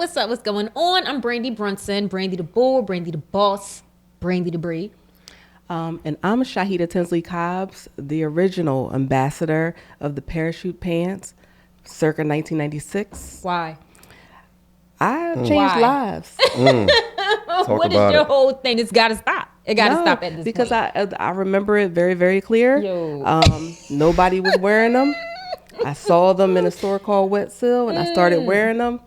What's up? What's going on? I'm Brandy Brunson, Brandy the Bull, Brandy the Boss, Brandy the Breed. And I'm Shahida Tinsley Cobbs, the original ambassador of the parachute pants, circa 1996. Why? I changed lives. What is your whole thing? It's got to stop. It got to stop at this because point. I remember it very, very clear. Nobody was wearing them. I saw them in a store called Wet Seal, and I started wearing them.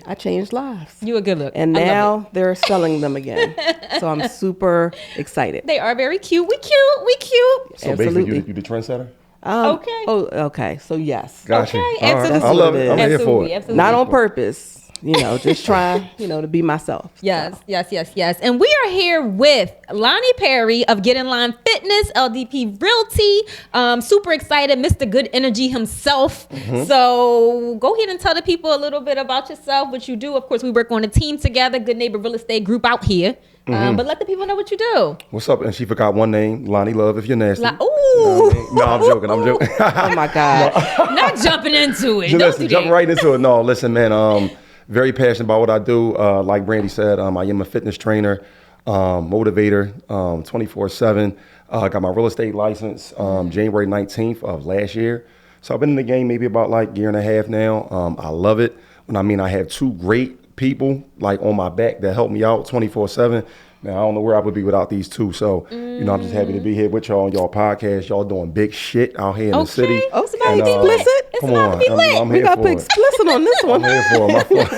I changed lives. You a good look. And now they're selling them again. So I'm super excited. They are very cute. We cute. So Absolutely. basically, you the trendsetter? Okay. Oh, okay. So yes. Gotcha. Okay, All right. absolutely. I love it. I'm here for it. Absolutely. Not on purpose. Just trying, to be myself. Yes. And we are here with Lonnie Perry of Get In Line Fitness, LDP Realty. Super excited, Mr. Good Energy himself. So go ahead and tell the people a little bit about yourself, what you do. Of course, we work on a team together, Good Neighbor Real Estate Group out here. But let the people know what you do. What's up? And she forgot one name, Lonnie Love, if you're nasty. Ooh. No, I'm joking. Oh my God. Not jumping into it. Listen, jump right into it. No, listen, man. Very passionate about what I do. Like Brandy said, I am a fitness trainer, motivator, 24/7. Got my real estate license January 19th of last year. So I've been in the game maybe about like a year and a half now. I love it. I have two great people like on my back that help me out 24/7. Man, I don't know where I would be without these two. So, I'm just happy to be here with y'all on y'all podcast. Y'all doing big shit out here in the city. Oh, somebody be explicit. Come on. I'm We here got to for put it. explicit on this one. I'm here for it. My fault.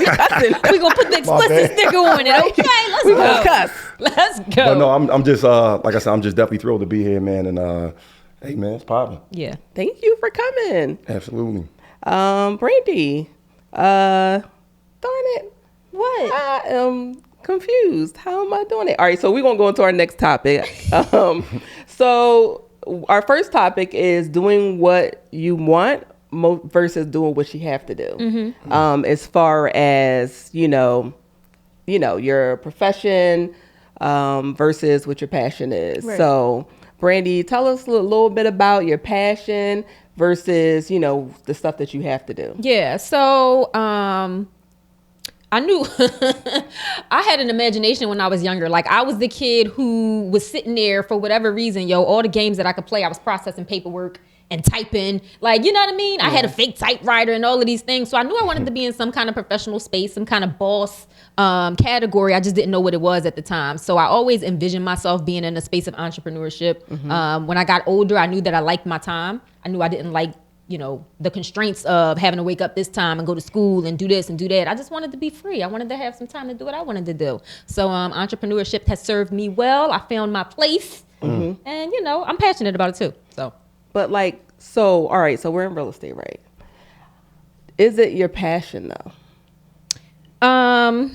We're going to put the explicit sticker on it. Okay, let's We go. gonna cuss. Let's go. But no, I'm just, like I said, I'm just definitely thrilled to be here, man. And, hey, man, it's popping. Yeah. Thank you for coming. Absolutely. Brandy. Darn it. What? I am confused. How am I doing it? All right, so we're going to go into our next topic. So our first topic is doing what you want versus doing what you have to do. As far as, your profession versus what your passion is. Right. So, Brandy, tell us a little bit about your passion versus, the stuff that you have to do. Yeah. So, I knew I had an imagination when I was younger. Like I was the kid who was sitting there for whatever reason, all the games that I could play, I was processing paperwork and typing. Like, you know what I mean? I had a fake typewriter and all of these things. So I knew I wanted to be in some kind of professional space, some kind of boss category. I just didn't know what it was at the time. So I always envisioned myself being in a space of entrepreneurship. When I got older, I knew that I liked my time. I knew I didn't like the constraints of having to wake up this time and go to school and do this and do that. I just wanted to be free. I wanted to have some time to do what I wanted to do. So entrepreneurship has served me well. I found my place and, I'm passionate about it too. So, but all right, so we're in real estate, right? Is it your passion though?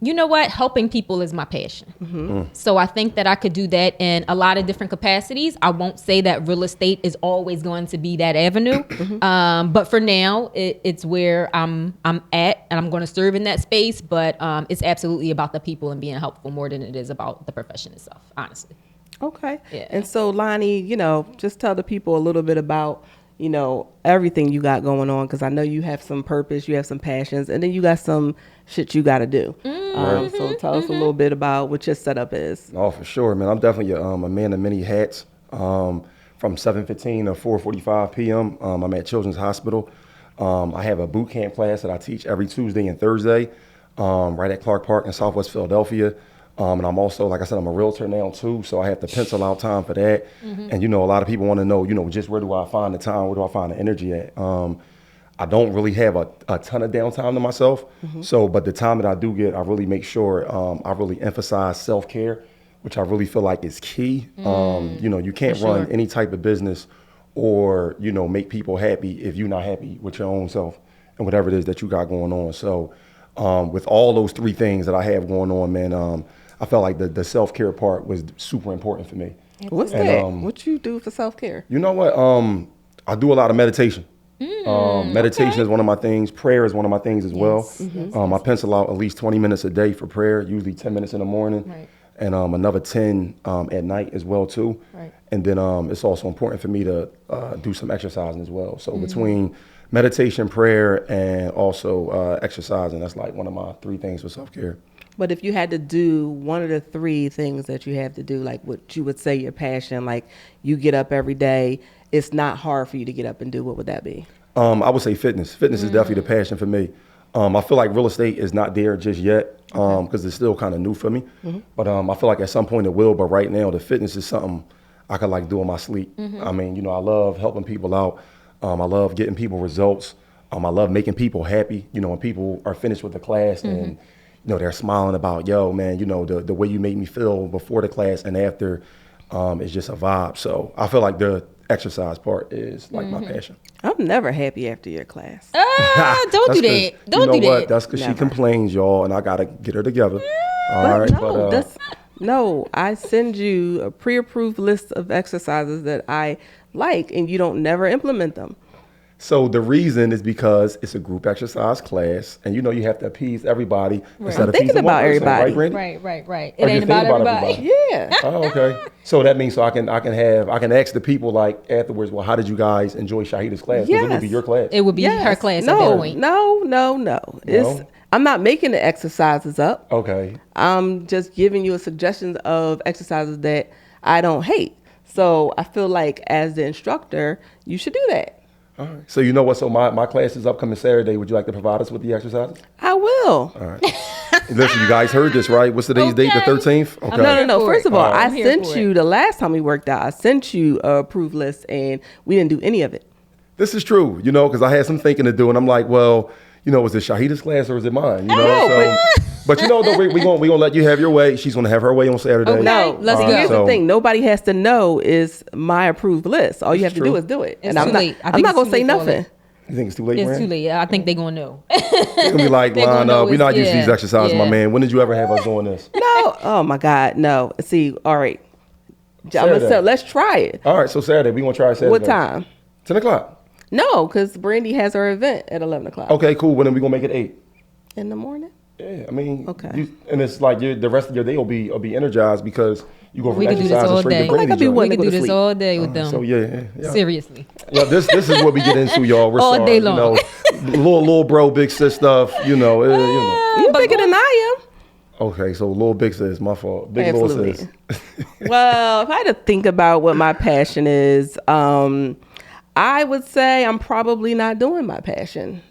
You know what? Helping people is my passion. So I think that I could do that in a lot of different capacities. I won't say that real estate is always going to be that avenue. But for now, it's where I'm at and I'm going to serve in that space. But it's absolutely about the people and being helpful more than it is about the profession itself, honestly. Okay. Yeah. And so, Lonnie, just tell the people a little bit about, everything you got going on, because I know you have some purpose, you have some passions, and then you got some shit you got to do. So tell us a little bit about what your setup is. Oh, for sure, man. I'm definitely a man of many hats. From 7:15 to 4:45 p.m., I'm at Children's Hospital. I have a boot camp class that I teach every Tuesday and Thursday right at Clark Park in Southwest Philadelphia. And I'm also, like I said, I'm a realtor now too, so I have to pencil out time for that. And, a lot of people want to know, just where do I find the time? Where do I find the energy at? I don't really have a ton of downtime to myself. But the time that I do get, I really make sure I really emphasize self-care, which I really feel like is key. You can't run any type of business or, make people happy if you're not happy with your own self and whatever it is that you got going on. So with all those three things that I have going on, man, I felt like the self-care part was super important for me. What's that? What you do for self-care? You know what? I do a lot of meditation. Meditation is one of my things. Prayer is one of my things as well. I pencil out at least 20 minutes a day for prayer, usually 10 minutes in the morning, and another 10 at night as well too. And then it's also important for me to do some exercising as well. So between meditation, prayer, and also exercising. That's like one of my 3 things for self-care. But if you had to do one of the 3 things that you have to do, like what you would say your passion, like you get up every day, it's not hard for you to get up and do, what would that be? I would say fitness. Fitness is definitely the passion for me. I feel like real estate is not there just yet because it's still kind of new for me. But I feel like at some point it will. But right now, the fitness is something I could like do in my sleep. I mean, you know, I love helping people out. I love getting people results. I love making people happy. You know, when people are finished with the class and you know, they're smiling about, yo, man, you know, the way you made me feel before the class and after is just a vibe. So I feel like the exercise part is like my passion. I'm never happy after your class. Don't do that. Don't do that. That's because she complains, y'all, and I got to get her together. All right. No, I send you a pre-approved list of exercises that I like, and you don't never implement them. So the reason is because it's a group exercise class, and you know you have to appease everybody instead of thinking appeasing one about person, everybody. right, Brandy? Right. Or It you ain't think about about everybody. Yeah. Oh, okay. So that means I can ask the people like afterwards, well, how did you guys enjoy Shahida's class? 'Cause it would be your class. It would be her class at that point. No. I'm not making the exercises up. Okay. I'm just giving you a suggestion of exercises that I don't hate. So I feel like as the instructor, you should do that. All right. So you know what? So my class is upcoming Saturday. Would you like to provide us with the exercises? I will. All right. Listen, you guys heard this, right? What's today's date? The 13th? Okay. No. First of all, I I'm here sent for you the last time we worked out. I sent you a approved list, and we didn't do any of it. This is true, you know, because I had some thinking to do, and I'm like, well, you know, is it Shahida's class or is it mine? You know, but you know, though, we gonna let you have your way. She's gonna have her way on Saturday. Okay. No, Let's go. Here's the thing: nobody has to know is my approved list. All you have to do is do it, It's and I'm too not. late. I I'm think not it's gonna too say late for all nothing. that. You think it's too late, It's Rand? too late. I think they're gonna know. It's gonna be like, They gonna line know up. We're not it's- used to these exercises, my yeah. man. When did you ever have us doing this? No. Oh my God, no. See, all right. Saturday. Let's try it. All right, so Saturday, we gonna try Saturday. What time? 10 o'clock. No, because Brandy has her event at 11 o'clock. Okay, cool. Well, then we gonna make it 8. In the morning? Yeah, I mean, Okay. and it's like the rest of your day will be energized because you go from We can do this exercise all straight day. to brain Like I be joint. one- We to can go do to this sleep. all day with them. So yeah. Seriously. Yeah, this is what we get into, y'all. We're All sorry, day you long. know, little bro, big sis stuff. You know. You're But bigger go- than I am. Okay, so little big sis, my fault. Big little Absolutely. sis. Well, if I had to think about what my passion is, I would say I'm probably not doing my passion.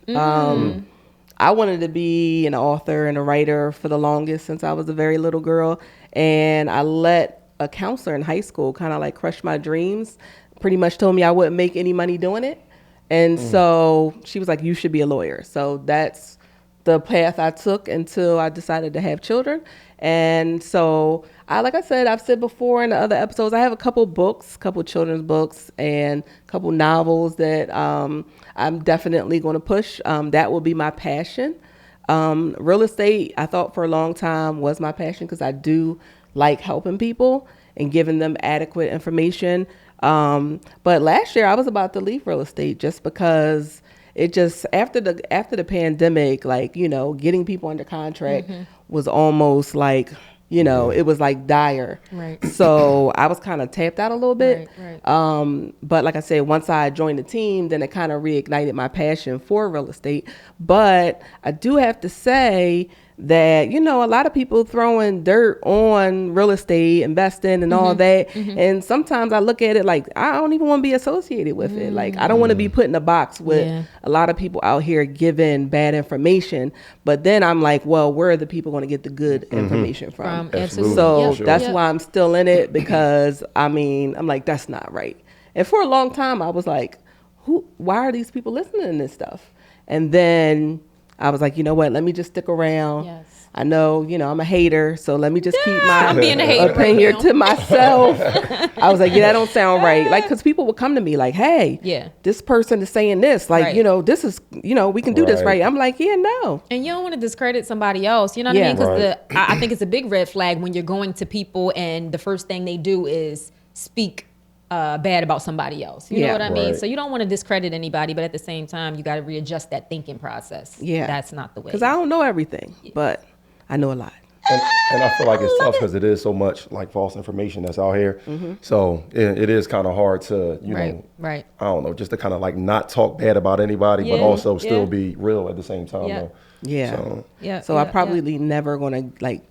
I wanted to be an author and a writer for the longest since I was a very little girl. And I let a counselor in high school kind of like crush my dreams, pretty much told me I wouldn't make any money doing it. And so she was like, you should be a lawyer. So that's the path I took until I decided to have children. And so like I said, I've said before in the other episodes, I have a couple books, couple children's books and a couple novels that I'm definitely going to push. That will be my passion. Real estate, I thought for a long time was my passion because I do like helping people and giving them adequate information. But last year I was about to leave real estate just because it just after the pandemic, like, you know, getting people under contract was almost like, you know, it was like dire. Right. So I was kind of tapped out a little bit. Right. But like I said, once I joined the team, then it kind of reignited my passion for real estate. But I do have to say that, you know, a lot of people throwing dirt on real estate, investing and all that. And sometimes I look at it like, I don't even want to be associated with it. Like, I don't want to be put in a box with a lot of people out here giving bad information. But then I'm like, well, where are the people going to get the good information from? Absolutely. So Yep. that's Yep. why I'm still in it because, I mean, I'm like, that's not right. And for a long time, I was like, why are these people listening to this stuff? And then I was like, you know what? Let me just stick around. Yes. I know, you know, I'm a hater, so let me just keep my I'm being a hater opinion right now. to myself. I was like, yeah, that don't sound right. Like, because people would come to me like, hey, this person is saying this. Like, Right. you know, this is, you know, we can do this Right. right. I'm like, yeah, no. And you don't want to discredit somebody else. You know what I mean? Because I think it's a big red flag when you're going to people and the first thing they do is speak bad about somebody else. You know what I mean? Right. So you don't want to discredit anybody, but at the same time, you got to readjust that thinking process. Yeah. That's not the way. Because I don't know everything, but I know a lot. And I feel like it's tough because it is so much like false information that's out here. So it is kind of hard to, you know, Right. I don't know, just to kind of like not talk bad about anybody, but also still be real at the same time. Yeah. Though. Yeah. So, So I'm probably never going to like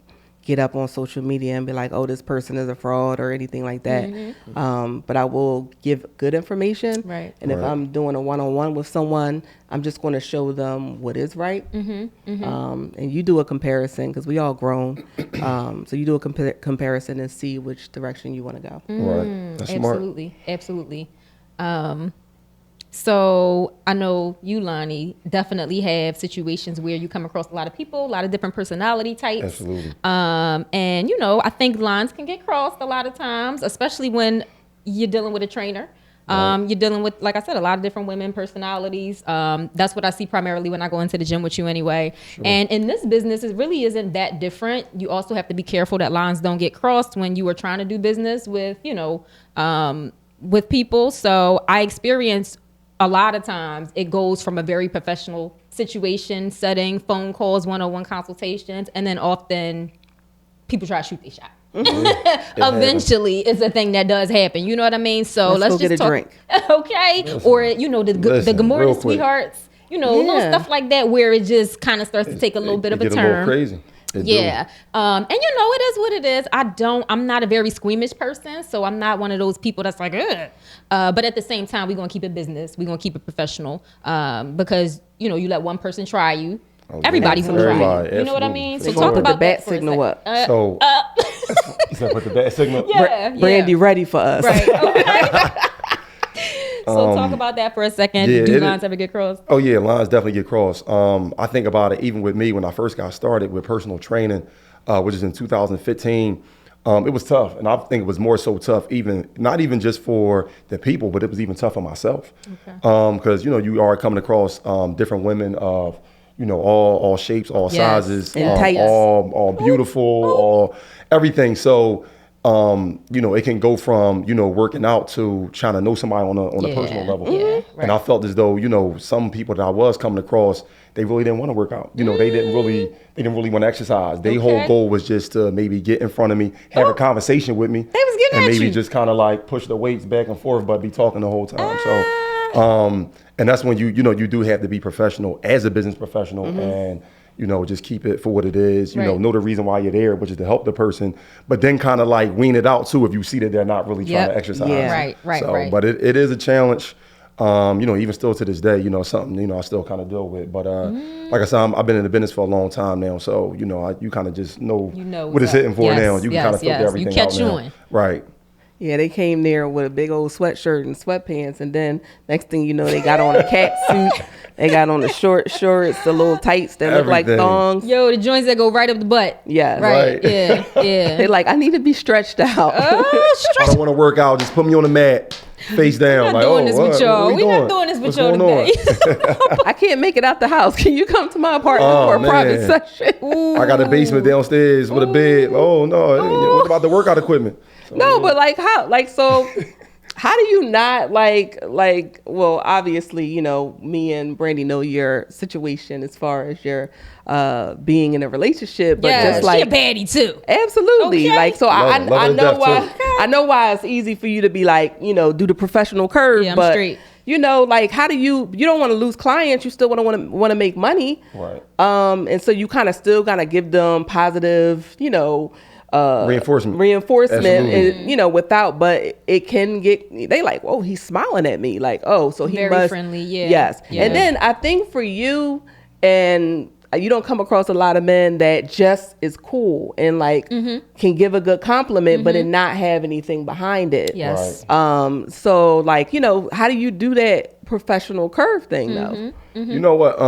get up on social media and be like, oh, this person is a fraud or anything like that. But I will give good information. Right. And if I'm doing a one-on-one with someone, I'm just going to show them what is right. And you do a comparison because we all grown. So you do a comparison and see which direction you want to go. right. That's smart. Absolutely. So I know you, Lonnie, definitely have situations where you come across a lot of people, a lot of different personality types. Absolutely. And you know, I think lines can get crossed a lot of times, especially when you're dealing with a trainer. You're dealing with, like I said, a lot of different women personalities. That's what I see primarily when I go into the gym with you anyway. Sure. And in this business, it really isn't that different. You also have to be careful that lines don't get crossed when you are trying to do business with, you know, with people. So I experienced a lot of times it goes from a very professional situation, setting, phone calls, one-on-one consultations, and then often people try to shoot their shot. Eventually, it's a thing that does happen. You know what I mean? So let's go just get a talk. drink. Okay, or you know the good morning, real quick. sweethearts. You know, little stuff like that where it just kind of starts to take a little bit of a get turn. a little crazy. And you know, it is what it is. I'm not a very squeamish person, so I'm not one of those people that's like, ugh. But at the same time, we're gonna keep it business. We're gonna keep it professional, because you know, you let one person try you, everybody will try you. You know what I mean? So talk about the bat that for a signal second. up. So you said put the bat signal. Yeah, Brandy ready for us. Right. Okay. So talk about that for a second. Do lines ever get crossed? Oh yeah, lines definitely get crossed. I think about it even with me when I first got started with personal training, which is in 2015. It was tough, and I think it was more so tough, not even just for the people, but it was even tough for myself. Because you know, you are coming across different women of, you know, all shapes, all sizes, all beautiful, all everything. So you know, it can go from, you know, working out to trying to know somebody on a personal level. And I felt as though, you know, some people that I was coming across, they really didn't want to work out. You know, they didn't really want to exercise. Their whole goal was just to maybe get in front of me, have a conversation with me, they was getting and at maybe you. just kind of like push the weights back and forth, but be talking the whole time. So, and that's when you know, you do have to be professional as a business professional and, you know, just keep it for what it is, you know the reason why you're there, which is to help the person, but then kind of like wean it out too if you see that they're not really trying to exercise. Right. But it is a challenge, you know, even still to this day, you know, something, you know, I still kind of deal with. But like I said, I've been in the business for a long time now. So, you know, you kind of just know what it's hitting for now. You can kind of filter everything out now. Right. Yeah, they came there with a big old sweatshirt and sweatpants, and then next thing you know, they got on a cat suit. They got on the short shorts, the little tights that look like thongs. Yo, the joints that go right up the butt. Yeah. Right. Yeah. They're like, I need to be stretched out. I don't want to work out. Just put me on the mat, face down. We're not doing this with y'all. We're not doing this with y'all today. I can't make it out the house. Can you come to my apartment for a private session? I got a basement downstairs with a bed. Oh, no. What about the workout equipment? So, no, but like how? Like, so how do you not like, well, obviously, you know, me and Brandy know your situation as far as your being in a relationship, but just like she a baddie too. Absolutely. Okay. Like, so I know why I know why it's easy for you to be like, you know, do the professional curve, I'm but straight. You know, like, how do you don't want to lose clients, you still want to make money. Right. And so you kind of still gotta give them positive, you know, reinforcement and, you know, without, but it can get, they like, oh, he's smiling at me, like, oh, so he very must, friendly. Yes. And then I think for you, and you don't come across a lot of men that just is cool and like can give a good compliment, but then not have anything behind it. Yes. Right. So like, you know, how do you do that professional curve thing though? You know what?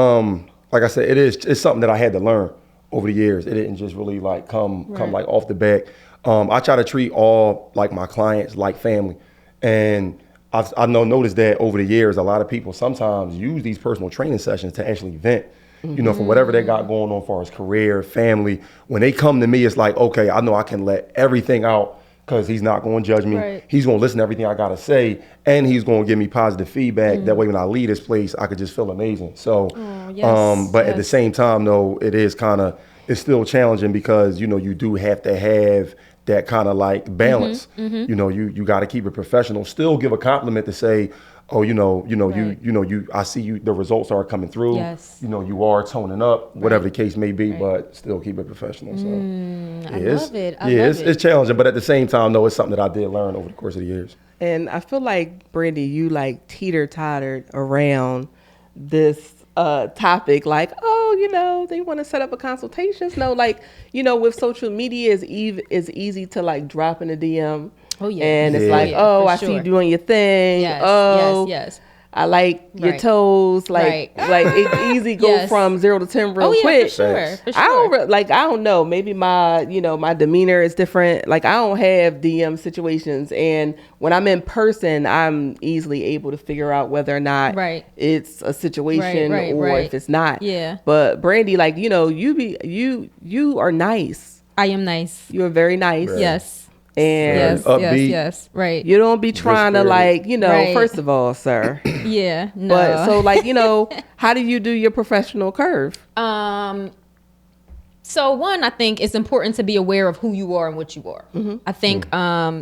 Like I said, it's something that I had to learn over the years. It didn't just really like come like off the back. I try to treat all like my clients like family, and I've noticed that over the years, a lot of people sometimes use these personal training sessions to actually vent. You know, for whatever they got going on as far as career, family. When they come to me, it's like, okay, I know I can let everything out because he's not going to judge me. Right. He's going to listen to everything I got to say, and he's going to give me positive feedback. That way, when I leave this place, I could just feel amazing. So, but at the same time, though, it is kind of, it's still challenging because, you know, you do have to have that kind of like balance. You know, you got to keep it professional, still give a compliment to say, oh, I see you, the results are coming through. Yes. You know, you are toning up, whatever the case may be, but still keep it professional. So I love it. It's challenging, but at the same time, no, it's something that I did learn over the course of the years. And I feel like, Brandy, you like teeter-tottered around this topic, like, oh, you know, they want to set up a consultations. No, like, you know, with social media is easy to like drop in a DM. Oh yeah. And it's Yeah. like, Yeah, oh, for I see you sure. doing your thing. Yes, Oh, yes. I like your Right. toes. Like, Right. like it's easy go Yes. from 0 to 10 real Oh yeah, quick. for sure. Thanks. For sure. I don't know. Maybe my demeanor is different. Like, I don't have DM situations, and when I'm in person, I'm easily able to figure out whether or not Right. it's a situation or if it's not. Yeah. But Brandy, like, you know, you are nice. I am nice. You're very nice. Right. Yes. And Yes. upbeat. Yes. Right. you don't be trying to, spirited. like, you know, Right. first of all, sir. Yeah. No. But so, like, you know, how do you do your professional curve? So one, I think it's important to be aware of who you are and what you are. I think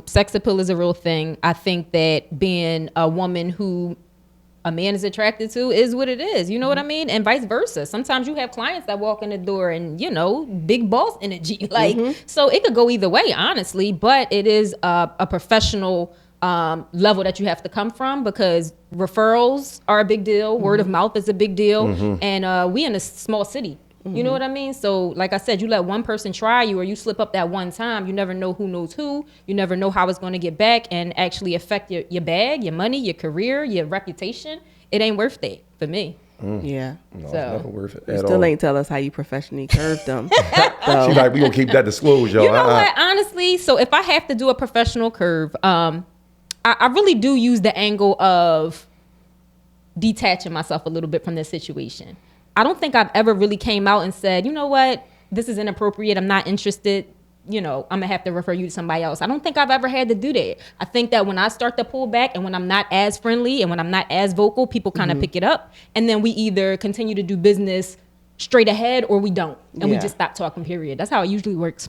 sex appeal is a real thing. I think that being a woman who a man is attracted to is what it is. You know what I mean? And vice versa. Sometimes you have clients that walk in the door and, you know, big boss energy. Like, so it could go either way, honestly, but it is a professional level that you have to come from, because referrals are a big deal. Word of mouth is a big deal. And we in a small city. You know what I mean? So like I said, you let one person try you, or you slip up that one time, you never know who knows who. You never know how it's going to get back and actually affect your bag, your money, your career, your reputation. It ain't worth it for me. Yeah. No, So- it's never worth it You at still all. ain't tell us how you professionally curved them. So, She's like, we gonna keep that disclosed, y'all. You know what? Honestly, so if I have to do a professional curve, I really do use the angle of detaching myself a little bit from this situation. I don't think I've ever really came out and said, you know what, this is inappropriate. I'm not interested. You know, I'm gonna have to refer you to somebody else. I don't think I've ever had to do that. I think that when I start to pull back and when I'm not as friendly and when I'm not as vocal, people kind of pick it up. And then we either continue to do business straight ahead or we don't. And we Yeah. just stop talking, period. That's how it usually works.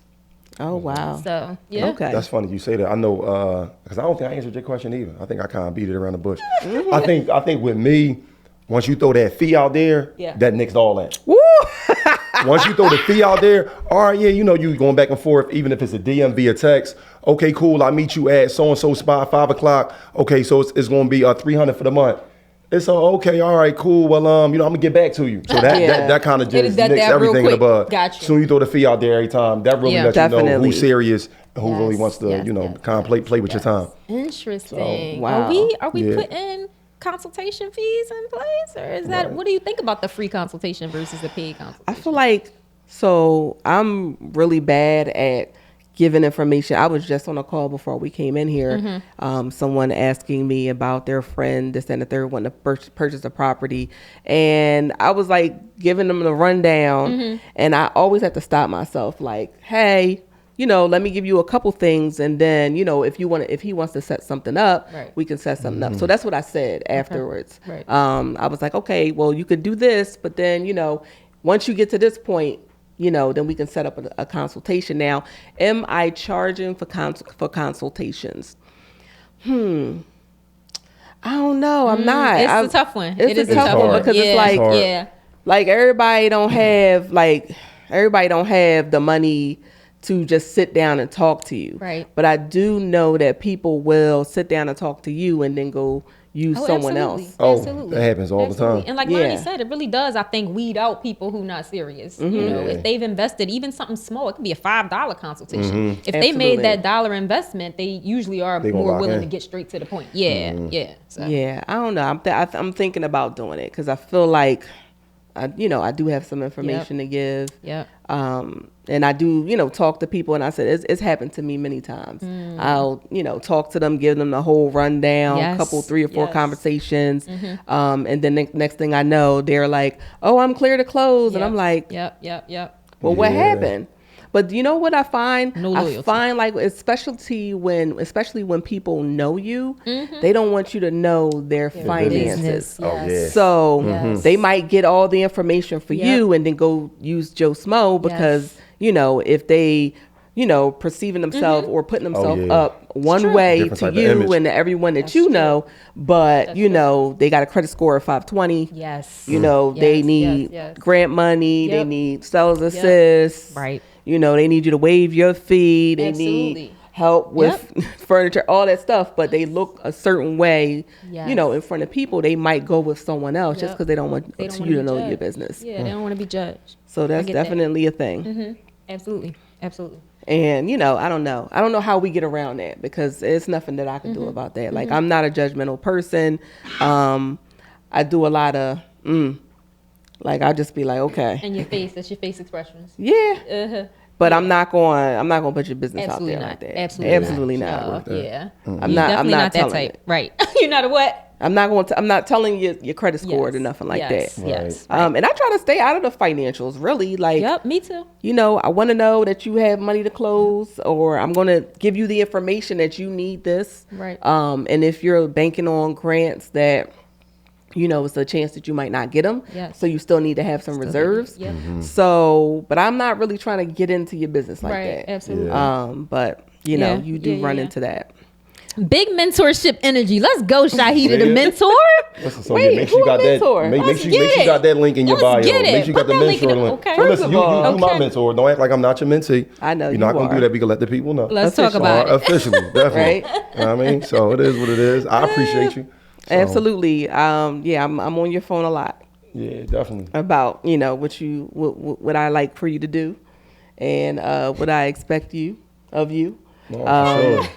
oh, wow. So, yeah. Okay. That's funny you say that. I know, because I don't think I answered your question either. I think I kind of beat it around the bush. I think with me, once you throw that fee out there, Yeah. that nixed all that. Woo! Once you throw the fee out there, all right, yeah, you know, you going back and forth, even if it's a DM via text. Okay, cool. I meet you at so-and-so spot, 5 o'clock. Okay, so it's going to be $300 for the month. It's okay, all right, cool. Well, you know, I'm going to get back to you. So Yeah. that kind of just That nicks real everything in the quick. bud. Gotcha. Soon you throw the fee out there every time, that really Yeah. lets you know Definitely. who's serious and who Yes, really wants to, yes, you know, yes, kind of play with your time. Interesting. wow. Are we Yeah. putting consultation fees in place, or is that, Right. what do you think about the free consultation versus the paid consultation? I feel like, so I'm really bad at giving information. I was just on a call before we came in here. Someone asking me about their friend, this and the third, wanting to purchase a property. And I was like giving them the rundown. And I always have to stop myself, like, hey, you know, let me give you a couple things, and then, you know, if he wants to set something up, Right. we can set something up. So that's what I said afterwards. Right. I was like, okay, well, you could do this, but then, you know, once you get to this point, you know, then we can set up a consultation. Now, am I charging for consultations? I don't know. I'm not. It's a tough one. It's It a is a tough tough one one. because Yeah. it's like, hard. Yeah. like everybody don't have the money to just sit down and talk to you. Right. But I do know that people will sit down and talk to you and then go use someone absolutely. else. Oh, Absolutely. that happens all the time. And like Yeah. Lonnie said, it really does, I think, weed out people who not serious. You know, Yeah. if they've invested even something small, it could be a $5 consultation. If they Absolutely. made that dollar investment, they usually are They gonna more lock willing in. to get straight to the point. Yeah, yeah. So. Yeah, I don't know. I'm thinking about doing it because I feel like, I do have some information to give. Yep. And I do, talk to people, and I said it's happened to me many times. I'll, talk to them, give them the whole rundown, Yes, couple, 3 or 4 yes. conversations, and then next thing I know, they're like, "Oh, I'm clear to close," and I'm like, Yep. "Well, what Yeah. happened?" But you know what I find? No loyalty. I find like especially when people know you, they don't want you to know their finances. Business. Oh, Yes. yeah. So Yes. they might get all the information for Yep. you and then go use Joe Smo because, if they, perceiving themselves or putting themselves yeah. up one true. way Different to type of you image. and to everyone that That's you true. know, but, That's they got a credit score of 520. Yes. They Yes, need yes. grant money. They Yep. need sales assists. Right. They need you to waive your fee. They need Absolutely. help with furniture, all that stuff. But they look a certain way, Yes. in front of people. They might go with someone else just Yep. because they don't want They don't you to wanna be know your judged. business. Yeah, they don't want to be judged. So that's get that. definitely a thing. Absolutely. Absolutely. And I don't know. I don't know how we get around that because it's nothing that I can do about that. Like I'm not a judgmental person. I do a lot of like I'll just be like, okay. And your face, that's your face expressions. Yeah. Uh-huh. But I'm not going to put your business Absolutely out there not. like that. Absolutely, Absolutely not. not. No, yeah. I'm You're not definitely not that telling type. it. Right. You're not a what? I'm not telling you your credit score or nothing like yes, that. Yes. And I try to stay out of the financials, really. Like, Yep, me too. I want to know that you have money to close, or I'm going to give you the information that you need this. Right. And if you're banking on grants that, it's a chance that you might not get them. Yes. So you still need to have some reserves. Yep. So, but I'm not really trying to get into your business like Right, that. absolutely. But Yeah, you do yeah, run yeah. into that. Big mentorship energy. Let's go, Shahida, the Yeah. mentor. Listen, so Wait, make sure you who got a that. mentor? Make Let's sure get you got it. that link in your Let's bio. get it. Make sure you got Put the that link in mentor the- link. okay. So listen, you First of my all- mentor. Don't act like I'm not your mentee. I know You're you not gonna are. do that. We can let the people know. Let's talk about it. Officially, definitely. Right? You know what I mean? So it is what it is. I appreciate you. So, Absolutely. I'm on your phone a lot Yeah, definitely. about what I like for you to do, and what I expect of you. No, for sure.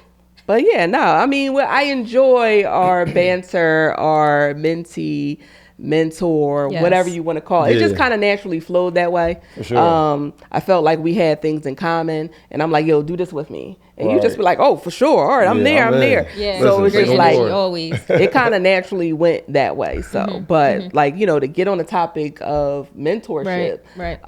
But yeah, no, I mean, I enjoy our banter, our mentee, mentor, Yes. whatever you want to call it. It just Yeah. kind of naturally flowed that way. For sure. I felt like we had things in common, and I'm like, yo, do this with me. And you just Right. be like, oh, for sure. All right, I'm Yeah, there. I'm there. in. Yeah. So Listen, it's say just no like, more. always. it kind of naturally went that way. So, but like, to get on the topic of mentorship, Right.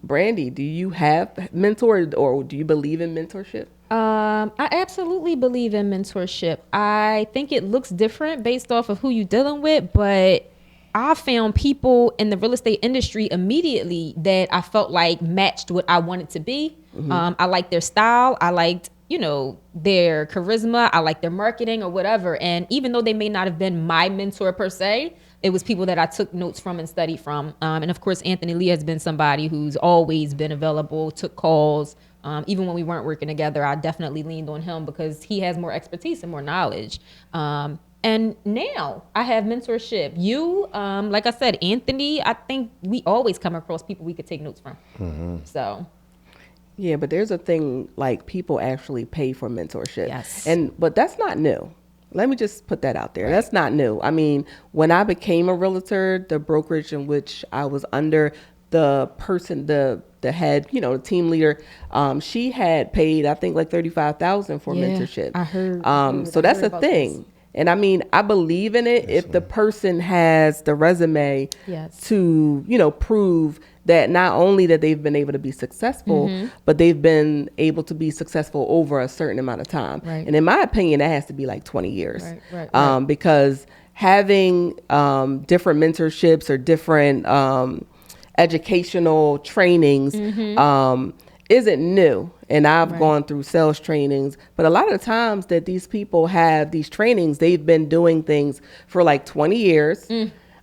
Brandy, do you have mentor or do you believe in mentorship? I absolutely believe in mentorship. I think it looks different based off of who you're dealing with, but I found people in the real estate industry immediately that I felt like matched what I wanted to be. I liked their style. I liked, their charisma. I liked their marketing or whatever. And even though they may not have been my mentor per se, it was people that I took notes from and studied from. And of course, Anthony Lee has been somebody who's always been available, took calls. Even when we weren't working together, I definitely leaned on him because he has more expertise and more knowledge. And now I have mentorship. You, like I said, Anthony, I think we always come across people we could take notes from. So. Yeah, but there's a thing like people actually pay for mentorship. Yes. But that's not new. Let me just put that out there. That's not new. I mean, when I became a realtor, the brokerage in which I was under, the person, the head, the team leader, she had paid, I think, like $35,000 for Yeah, mentorship. I heard. So I that's heard a about thing. this. And I mean, I believe in it if the person has the resume Yes. to, prove that not only that they've been able to be successful, but they've been able to be successful over a certain amount of time. Right. And in my opinion, that has to be like 20 years. Right. Because having different mentorships or different educational trainings isn't new. And I've gone through sales trainings, but a lot of the times that these people have these trainings, they've been doing things for like 20 years.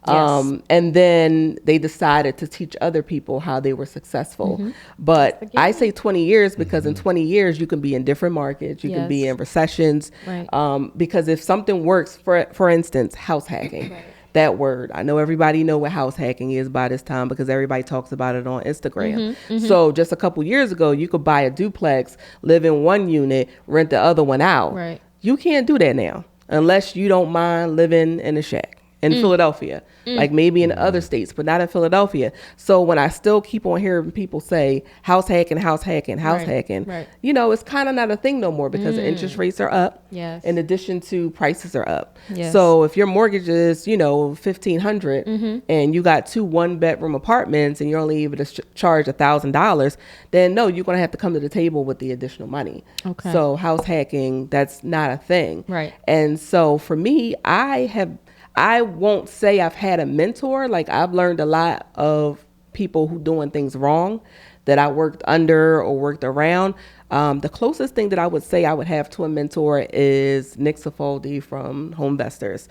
And then they decided to teach other people how they were successful. But I say 20 years because in 20 years, you can be in different markets. You can be Yes. in recessions. Right. Because if something works, for instance, house hacking, that word, I know everybody know what house hacking is by this time because everybody talks about it on Instagram. So just a couple years ago, you could buy a duplex, live in one unit, rent the other one out. Right. You can't do that now unless you don't mind living in a shack. in Philadelphia, like maybe in other states, but not in Philadelphia. So when I still keep on hearing people say house hacking, Right. you know, it's kind of not a thing no more because the interest rates are up. Yes. In addition to prices are up. Yes. So if your mortgage is, you know, $1,500 and you got 2 1-bedroom apartments and you're only able to charge $1,000, then no, you're going to have to come to the table with the additional money. Okay. So house hacking, that's not a thing. Right. And so for me, I won't say I've had a mentor. Like I've learned a lot of people who doing things wrong that I worked under or worked around. The closest thing that I would say I would have to a mentor is Nick Cifaldi from Home Investors.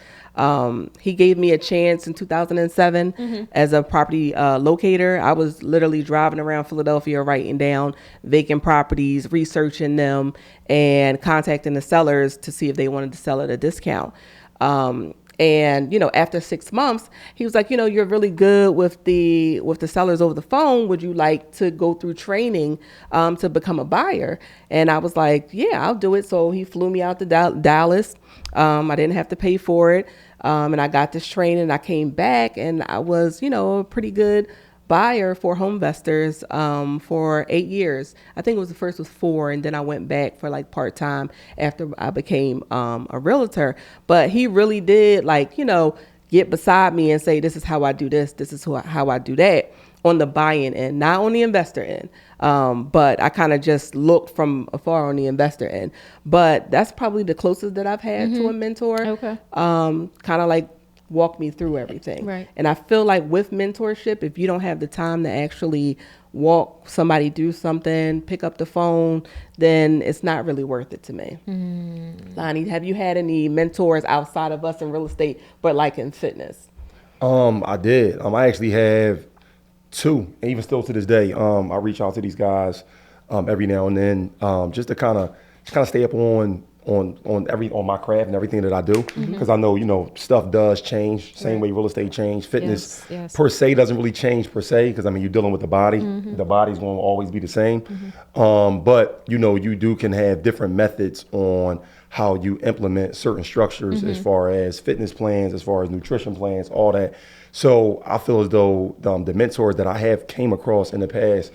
He gave me a chance in 2007 as a property locator. I was literally driving around Philadelphia, writing down vacant properties, researching them, and contacting the sellers to see if they wanted to sell at a discount. And, you know, after 6 months, he was like, you know, you're really good with the sellers over the phone. Would you like to go through training to become a buyer? And I was like, yeah, I'll do it. So he flew me out to Dallas. I didn't have to pay for it. And I got this training. I came back and I was, you know, a pretty good buyer for Home Investors for 8 years. I think it was the first was 4, and then I went back for like part-time after I became a realtor. But he really did, like, you know, get beside me and say, this is how I do this, this is how I do that on the buying end, not on the investor end. But I kind of just looked from afar on the investor end. But that's probably the closest that I've had to a mentor. Okay. Kind of like walk me through everything. Right. And I feel like with mentorship, if you don't have the time to actually walk somebody through something, pick up the phone, then it's not really worth it to me. Lonnie, have you had any mentors outside of us in real estate, but like in fitness? I did. I actually have 2, and even still to this day. I reach out to these guys every now and then just to kind of stay up on my craft and everything that I do, because I know, you know, stuff does change, same way real estate changed. Fitness per se doesn't really change per se, because I mean, you're dealing with the body. The body's going to always be the same. But you know, you can have different methods on how you implement certain structures as far as fitness plans, as far as nutrition plans, all that. So I feel as though the mentors that I have came across in the past,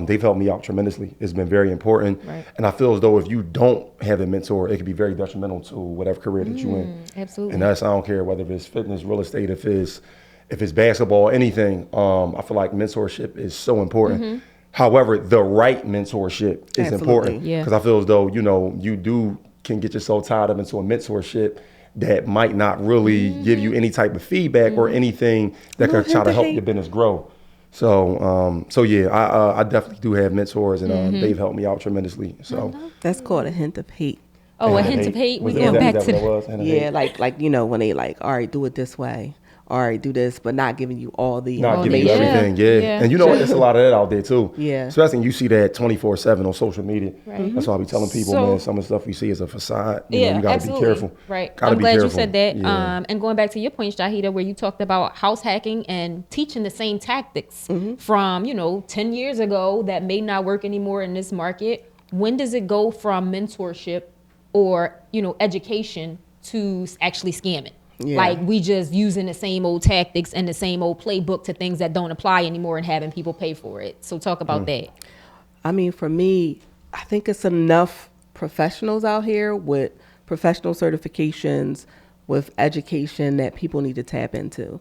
they've helped me out tremendously. It's been very important. Right. And I feel as though if you don't have a mentor, it could be very detrimental to whatever career that you're in. Absolutely. And that's, I don't care whether it's fitness, real estate, if it's basketball, anything. I feel like mentorship is so important. However, the right mentorship is important. Because I feel as though, you know, you can get yourself tied up into a mentorship that might not really give you any type of feedback or anything that could try to help your business grow. So yeah, I definitely do have mentors, and they've helped me out tremendously. So that's called a hint of hate. Oh, a hint of hate. We going back to yeah, like you know, when they like, all right, do it this way. All right, do this, but not giving you all the not information. giving you everything, yeah. And you know what? There's a lot of that out there too. Yeah. Especially when you see that 24/7 on social media. Right. That's why I be telling people, man, some of the stuff we see is a facade. You know, you gotta be careful. Right. Gotta I'm be glad careful. you said that. Yeah. And going back to your point, Shahida, where you talked about house hacking and teaching the same tactics from, you know, 10 years ago that may not work anymore in this market. When does it go from mentorship or, you know, education to actually scamming? Yeah. Like we just using the same old tactics and the same old playbook to things that don't apply anymore and having people pay for it. So talk about that. I mean, for me, I think it's enough professionals out here with professional certifications, with education that people need to tap into.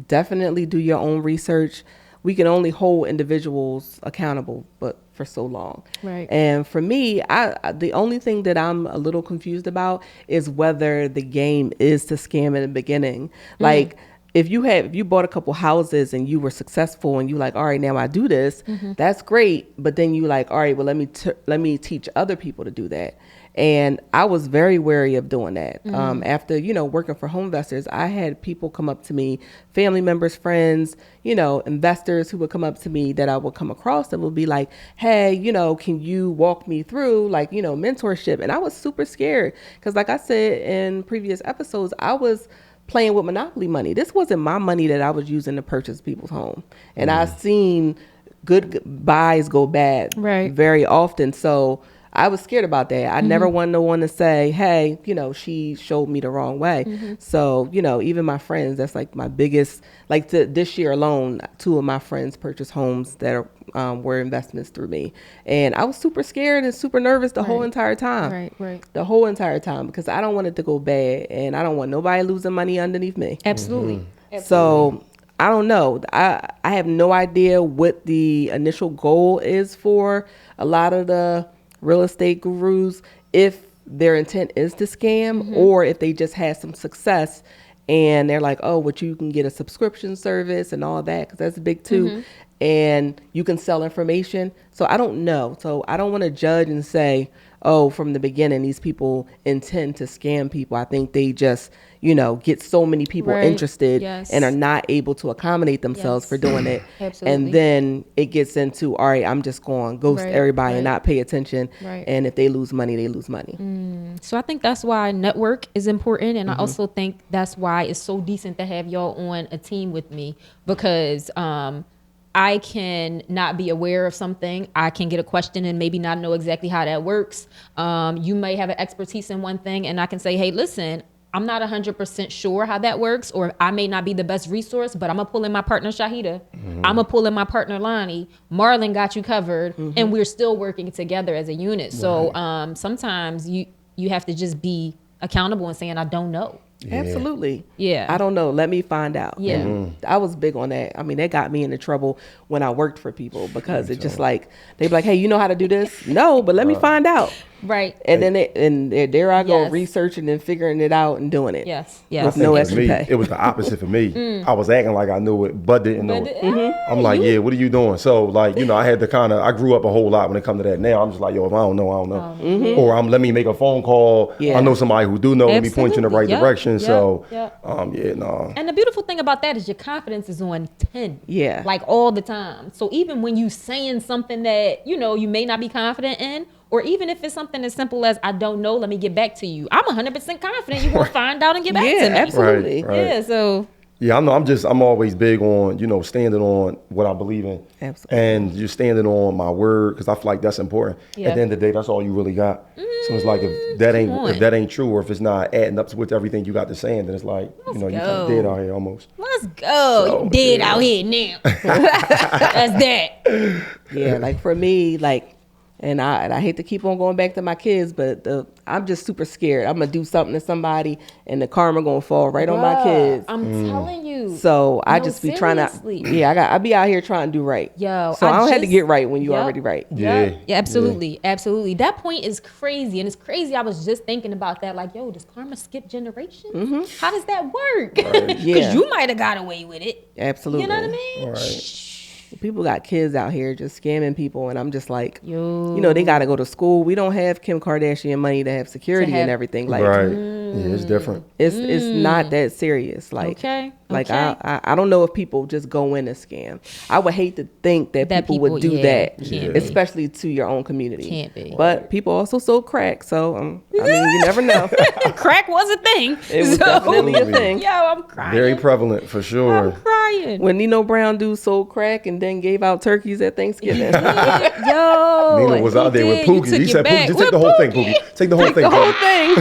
Definitely do your own research. We can only hold individuals accountable, but for so long. Right. And for me, the only thing that I'm a little confused about is whether the game is to scam in the beginning. Like if you bought a couple houses and you were successful and you like, all right, now I do this, that's great. But then you like, all right, well, let me teach other people to do that. And I was very wary of doing that. After, you know, working for Home Investors, I had people come up to me, family members, friends, you know, investors who would come up to me that I would come across and would be like, hey, you know, can you walk me through like, you know, mentorship? And I was super scared because like I said in previous episodes, I was playing with Monopoly money. This wasn't my money that I was using to purchase people's home. And I've seen good buys go bad very often. So I was scared about that. I never want no one to say, hey, she showed me the wrong way. So, even my friends, that's like my biggest, like this year alone, 2 of my friends purchased homes that were investments through me. And I was super scared and super nervous the whole entire time. Right. The whole entire time, because I don't want it to go bad and I don't want nobody losing money underneath me. Absolutely. So I don't know. I have no idea what the initial goal is for a lot of the real estate gurus, if their intent is to scam or if they just had some success and they're like, oh, but you can get a subscription service and all that, because that's big too. And you can sell information. So I don't know. So I don't want to judge and say, oh, from the beginning, these people intend to scam people. I think they just, get so many people interested and are not able to accommodate themselves for doing it. And then it gets into, all right, I'm just going to ghost everybody and not pay attention. And if they lose money, they lose money. So I think that's why network is important. And I also think that's why it's so decent to have y'all on a team with me, because I can not be aware of something. I can get a question and maybe not know exactly how that works. You may have an expertise in one thing and I can say, hey, listen, I'm not 100% sure how that works, or I may not be the best resource, but I'm going to pull in my partner, Shahida. I'm going to pull in my partner, Lonnie. Marlon got you covered, and we're still working together as a unit. So sometimes you have to just be accountable and saying, I don't know. Absolutely. Yeah. I don't know. Let me find out. Yeah. And I was big on that. I mean, that got me into trouble when I worked for people, because it's just like, they'd be like, hey, you know how to do this? No, but let me find out. Right. And then there I go, researching and figuring it out and doing it. Yes. With no extra pay. It was the opposite for me. I was acting like I knew it, but didn't know it. I'm like, yeah, what are you doing? So like, I had to I grew up a whole lot when it comes to that. Now I'm just like, yo, if I don't know, I don't know. Or let me make a phone call. I know somebody who do know. Let me point you in the right direction. So, no. And the beautiful thing about that is your confidence is on 10. Yeah. Like all the time. So even when you saying something that, you may not be confident in, or even if it's something as simple as, I don't know, let me get back to you. I'm 100% confident you're going to find out and get back to me. Yeah, absolutely. Right. Yeah, so. Yeah, I'm always big on, standing on what I believe in. Absolutely. And you're standing on my word, because I feel like that's important. Yeah. At the end of the day, that's all you really got. So it's like, if that ain't true, or if it's not adding up with everything you got to saying, then it's like, you kind of dead out here almost. Let's go. So, you dead out here now. That's that. Yeah, like for me, and I hate to keep on going back to my kids, but I'm just super scared. I'm going to do something to somebody and the karma going to fall right on my kids. I'm telling you. So I just be trying to, I be out here trying to do right. Yo, so I don't have to get right when you already right. Yeah, absolutely. Absolutely. That point is crazy. And it's crazy. I was just thinking about that. Like, yo, does karma skip generations? How does that work? Because you might have got away with it. Absolutely. You know what I mean? Right. People got kids out here just scamming people, and I'm just like, they got to go to school. We don't have Kim Kardashian money to have security and everything. Like, right. Yeah, it's different. It's not that serious. Like, I don't know if people just go in and scam. I would hate to think that people would do that, especially to your own community. Can't be. But people also sold crack, so I mean, you never know. Crack was a thing. It was definitely a thing. Yo, I'm crying. Very prevalent for sure. I'm crying. When Nino Brown dude sold crack and then gave out turkeys at Thanksgiving. Yo, Nino was out there with Pookie. He said, Pookie, just take the whole thing, Pookie. Take the whole thing. The whole thing.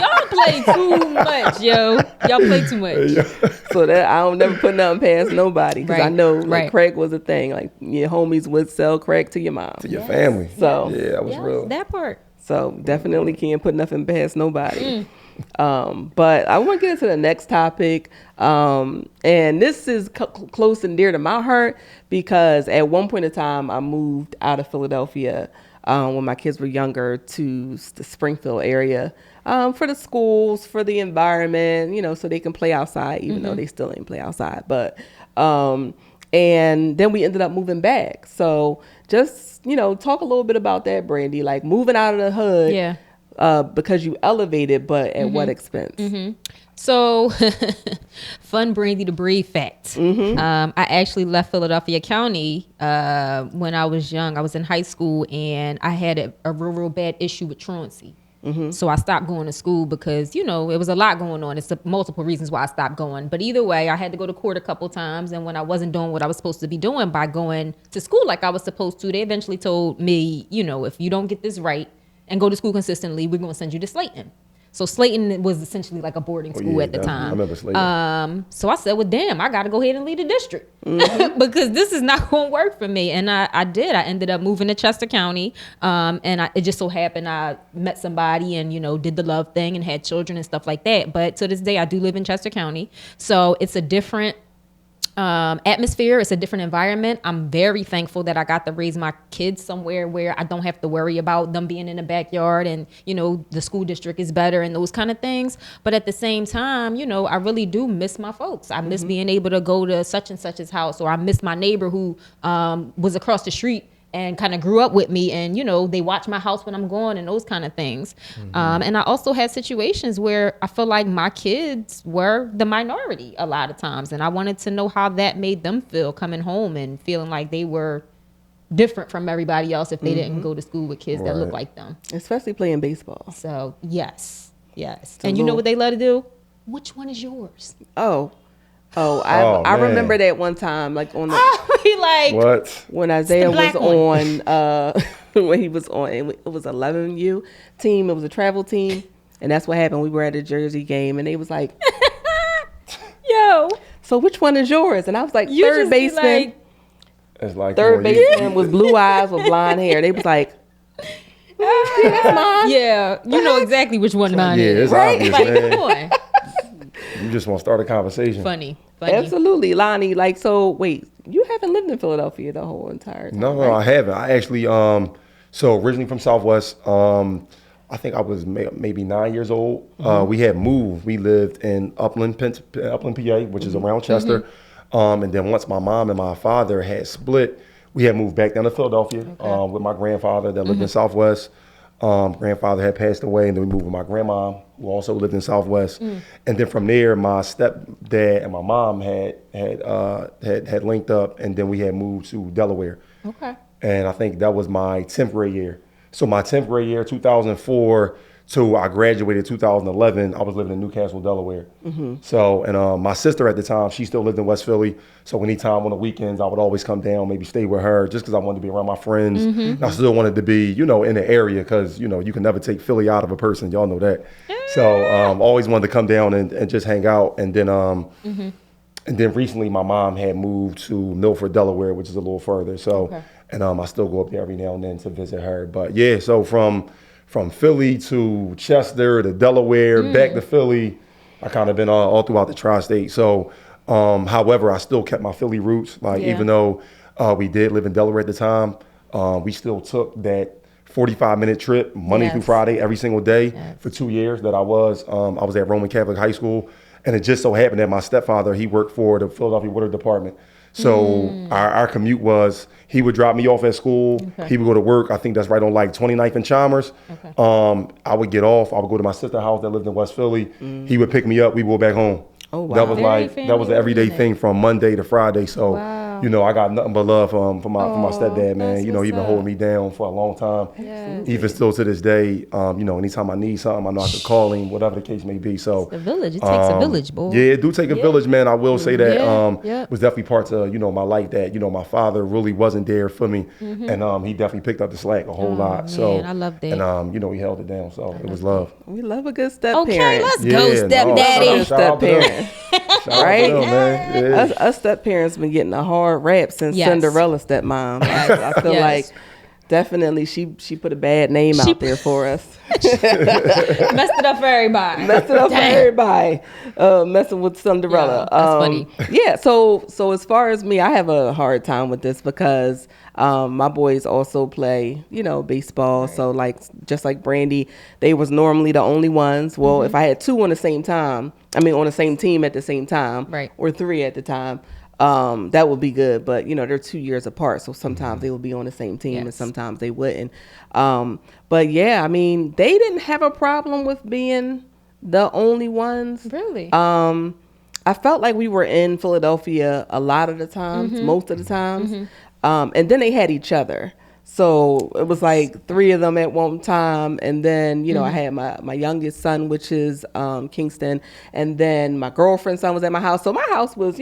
Y'all play too much, yo. Y'all play too much. So that I don't never put nothing past nobody, because I know crack was a thing. Like, your homies would sell crack to your mom, to your family. So that was real. That part. So definitely can't put nothing past nobody. But I want to get into the next topic. And this is close and dear to my heart, because at one point in time I moved out of Philadelphia when my kids were younger to the Springfield area for the schools, for the environment, so they can play outside, even though they still ain't play outside. But and then we ended up moving back. So just, talk a little bit about that, Brandy, like moving out of the hood. Yeah. Because you elevated, but at what expense? So, fun Brandy the Brave fact. I actually left Philadelphia County when I was young. I was in high school, and I had a real bad issue with truancy. So I stopped going to school because, it was a lot going on. It's multiple reasons why I stopped going. But either way, I had to go to court a couple times. And when I wasn't doing what I was supposed to be doing by going to school like I was supposed to, they eventually told me, if you don't get this right, and go to school consistently, we're going to send you to Slayton. So Slayton was essentially like a boarding school at the time. I remember Slayton. So I said, well, damn, I got to go ahead and leave the district because this is not going to work for me. And I did. I ended up moving to Chester County. It just so happened I met somebody and, did the love thing and had children and stuff like that. But to this day, I do live in Chester County. So it's a different atmosphere. It's a different environment. I'm very thankful that I got to raise my kids somewhere where I don't have to worry about them being in the backyard and, the school district is better and those kind of things. But at the same time, I really do miss my folks. I miss being able to go to such and such's house, or I miss my neighbor who was across the street and kind of grew up with me, and they watch my house when I'm gone and those kind of things. And I also had situations where I feel like my kids were the minority a lot of times, and I wanted to know how that made them feel coming home and feeling like they were different from everybody else if they didn't go to school with kids that look like them. Especially playing baseball. So yes. And you know what they love to do? Which one is yours? I remember that one time, like on the what? When Isaiah was on, when he was on, it was 11U team. It was a travel team, and that's what happened. We were at a Jersey game, and they was like, "Yo, so which one is yours?" And I was like, "Third baseman." It's like third baseman with blue eyes with blonde hair. They was like, "That's mine." Yeah, you know exactly which one mine Yeah, is, it's right? obvious, Like, man. come on. You just want to start a conversation. Funny. Absolutely, Lonnie. Like, so wait, you haven't lived in Philadelphia the whole entire time? No, right? I haven't. I actually, so originally from Southwest, I think I was maybe 9 years old. We had moved. We lived in Upland, PA, which is around Chester. And then once my mom and my father had split, we had moved back down to Philadelphia with my grandfather that lived in Southwest. Grandfather had passed away, and then we moved with my grandma, who also lived in Southwest. And then from there, my stepdad and my mom had linked up, and then we had moved to Delaware. Okay. And I think that was my 10th grade year. So my 10th grade year, 2004, to I graduated 2011, I was living in Newcastle, Delaware. So, and my sister at the time, she still lived in West Philly. So anytime on the weekends, I would always come down, maybe stay with her, just because I wanted to be around my friends. And I still wanted to be, in the area, because, you can never take Philly out of a person. Y'all know that. So always wanted to come down and just hang out. And then and then recently my mom had moved to Milford, Delaware, which is a little further. So, and I still go up there every now and then to visit her. But yeah, so from Philly to Chester to Delaware, back to Philly, I kind of been all throughout the tri-state. So, however, I still kept my Philly roots. Even though we did live in Delaware at the time, we still took that 45-minute trip Monday through Friday every single day for 2 years that I was at Roman Catholic High School. And it just so happened that my stepfather, he worked for the Philadelphia Water Department. So our commute was, he would drop me off at school. He would go to work. I think that's right on like 29th and Chalmers. I would get off. I would go to my sister's house that lived in West Philly. He would pick me up. We would go back home. Oh, wow. That was that was an everyday thing from Monday to Friday. So, I got nothing but love for my stepdad, man. He been holding me down for a long time. Even still to this day, anytime I need something, I know I can call him, whatever the case may be. So the village, it takes a village, boy. Yeah, it do take a village, man. I will say that was definitely parts of, my life that, my father really wasn't there for me. And he definitely picked up the slack a whole lot. So I love that. And, he held it down. So it was love. We love a good step parent. Okay, let's go, stepdaddy. Step parent. Right? Man. Yeah. Us step parents been getting a hard rap since Cinderella stepmom. I feel like definitely she put a bad name out there for us. Messed it up for everybody. Messing with Cinderella. That's funny. Yeah. So as far as me, I have a hard time with this because my boys also play, baseball. Right. So like, just like Brandy, they was normally the only ones. Well, if I had two on the same time, on the same team at the same time, right, or three at the time, that would be good. But, they're 2 years apart. So sometimes they will be on the same team and sometimes they wouldn't. But yeah, they didn't have a problem with being the only ones. Really? I felt like we were in Philadelphia a lot of the times, most of the times. And then they had each other. So it was like three of them at one time. And then, I had my youngest son, which is Kingston. And then my girlfriend's son was at my house. So my house was,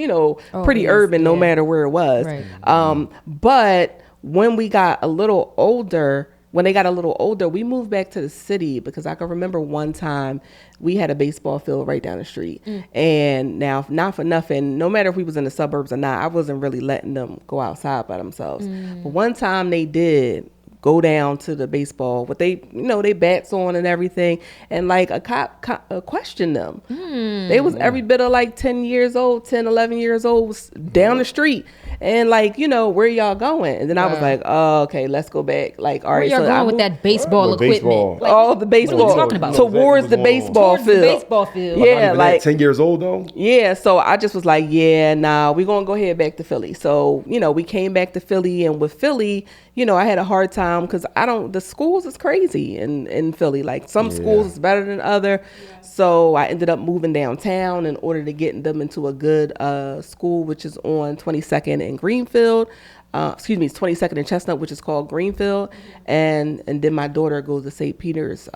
pretty urban no matter where it was. Right. But when we got a little older, when they got a little older, we moved back to the city because I can remember one time we had a baseball field right down the street. And now, not for nothing, no matter if we was in the suburbs or not, I wasn't really letting them go outside by themselves. But one time they did go down to the baseball with they bats on and everything, and like a cop questioned them. They was every bit of like 10 years old, 10, 11 years old, down the street, and like, where y'all going? And then I was like, oh, okay, let's go back. Like, all Where right, y'all so going with that baseball With equipment? baseball. Like, all the baseball, what are you talking about? towards the baseball Towards the field. baseball field. Not Yeah, even like that, 10 years old though. yeah, so I just was like, yeah, nah, we're going to go ahead back to Philly. So, we came back to Philly, and with Philly, I had a hard time because the schools is crazy in Philly. Like some schools is better than other. So I ended up moving downtown in order to get them into a good school, which is on 22nd and Greenfield. It's 22nd and Chestnut, which is called Greenfield. And then my daughter goes to St. Peter's,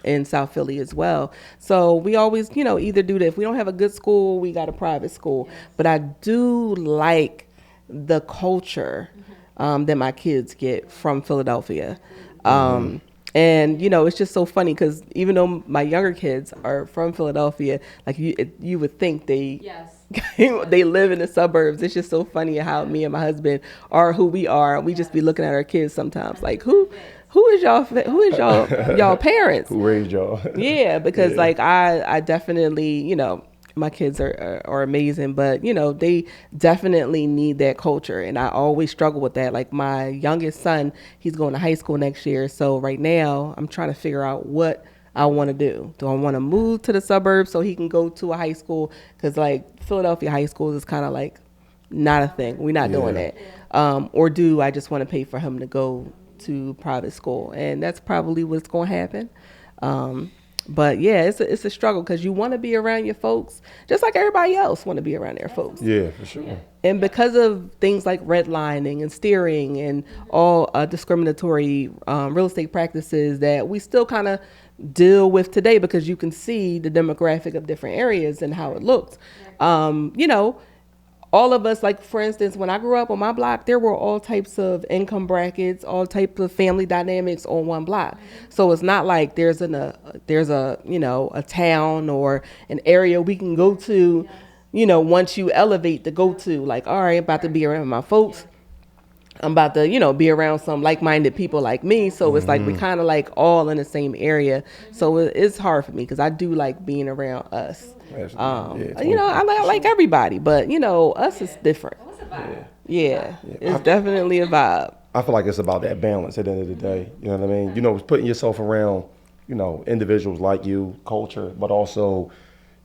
in South Philly as well. So we always, either do that. If we don't have a good school, we got a private school. But I do like the culture that my kids get from Philadelphia. And, it's just so funny because even though my younger kids are from Philadelphia, like you would think they they live in the suburbs. It's just so funny how me and my husband are who we are. We just be looking at our kids sometimes like, who is y'all parents? Who raised y'all? Yeah, because like I definitely, my kids are amazing, but they definitely need that culture, and I always struggle with that. Like my youngest son, he's going to high school next year, so right now I'm trying to figure out what I want to do. Do I want to move to the suburbs so he can go to a high school? Because like Philadelphia high schools is kind of like not a thing. We're not doing that. Or do I just want to pay for him to go to private school? And that's probably what's going to happen. But yeah, it's a struggle because you want to be around your folks just like everybody else want to be around their folks. Yeah, for sure. And because of things like redlining and steering and all discriminatory real estate practices that we still kind of deal with today, because you can see the demographic of different areas and how it looks. All of us, like for instance, when I grew up on my block, there were all types of income brackets, all types of family dynamics on one block. So it's not like there's a town or an area we can go to, once you elevate to go to, like, all right, about to be around my folks. I'm about to, be around some like-minded people like me. So it's like we kind of like all in the same area. So it's hard for me because I do like being around us. I like everybody, but us is different. Yeah, it's definitely a vibe. I feel like it's about that balance at the end of the day. You know what I mean? Putting yourself around, individuals like you, culture, but also,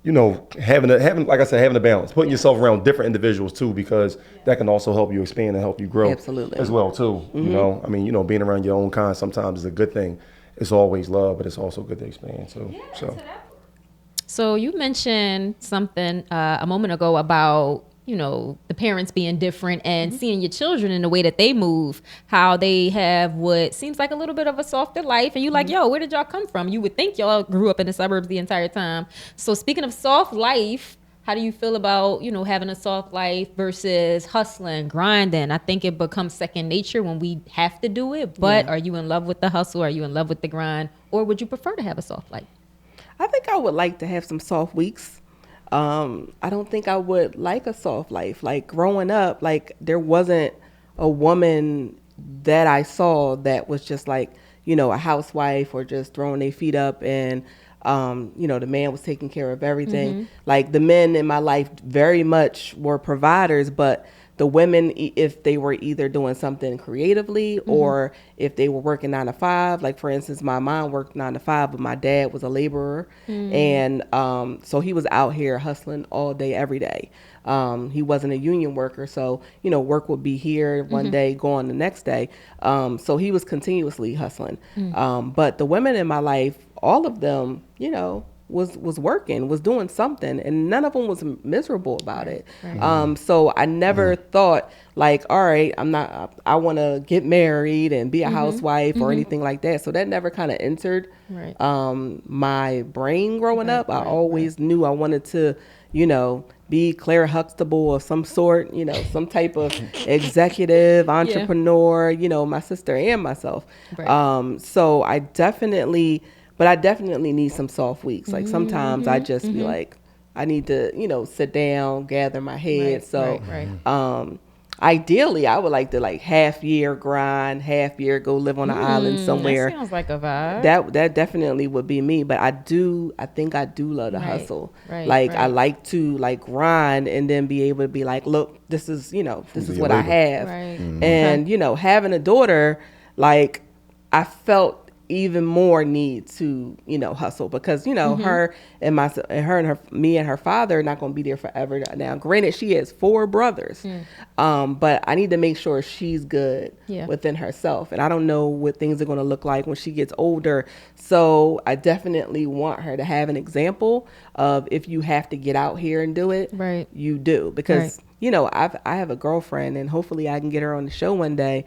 having like I said, having a balance, putting yourself around different individuals too, because that can also help you expand and help you grow. Absolutely. As well too. Being around your own kind sometimes is a good thing. It's always love, but it's also good to expand too. So you mentioned something a moment ago about, the parents being different and seeing your children in the way that they move, how they have what seems like a little bit of a softer life. And you like, yo, where did y'all come from? You would think y'all grew up in the suburbs the entire time. So speaking of soft life, how do you feel about, having a soft life versus hustling, grinding? I think it becomes second nature when we have to do it. But are you in love with the hustle? Are you in love with the grind? Or would you prefer to have a soft life? I think I would like to have some soft weeks. I don't think I would like a soft life. Like growing up, like there wasn't a woman that I saw that was just like, a housewife or just throwing their feet up and, the man was taking care of everything. Like the men in my life very much were providers, but the women, if they were either doing something creatively or if they were working 9 to 5, like for instance, my mom worked 9 to 5, but my dad was a laborer. And so he was out here hustling all day, every day. He wasn't a union worker. So, work would be here one day, gone the next day. So he was continuously hustling. But the women in my life, all of them, was working, was doing something, and none of them was miserable about it. So I never thought like, all right, I want to get married and be a housewife or anything like that. So that never kind of entered my brain growing up. I always knew I wanted to, be Claire Huxtable of some sort, some type of executive entrepreneur, my sister and myself. Right. So I definitely need some soft weeks. Like sometimes I just be like, I need to, sit down, gather my head. Right. Ideally, I would like to half year grind, half year go live on an island somewhere. That sounds like a vibe. That definitely would be me. But I think I do love to hustle. Right. I like to grind and then be able to be like, look, this is what I have. Right. And having a daughter, I felt even more need to hustle because her and me and her father are not going to be there forever. Now granted, she has 4 brothers, but I need to make sure she's good within herself, and I don't know what things are going to look like when she gets older. So I definitely want her to have an example of, if you have to get out here and do it, right, you do, because I have a girlfriend, and hopefully I can get her on the show one day.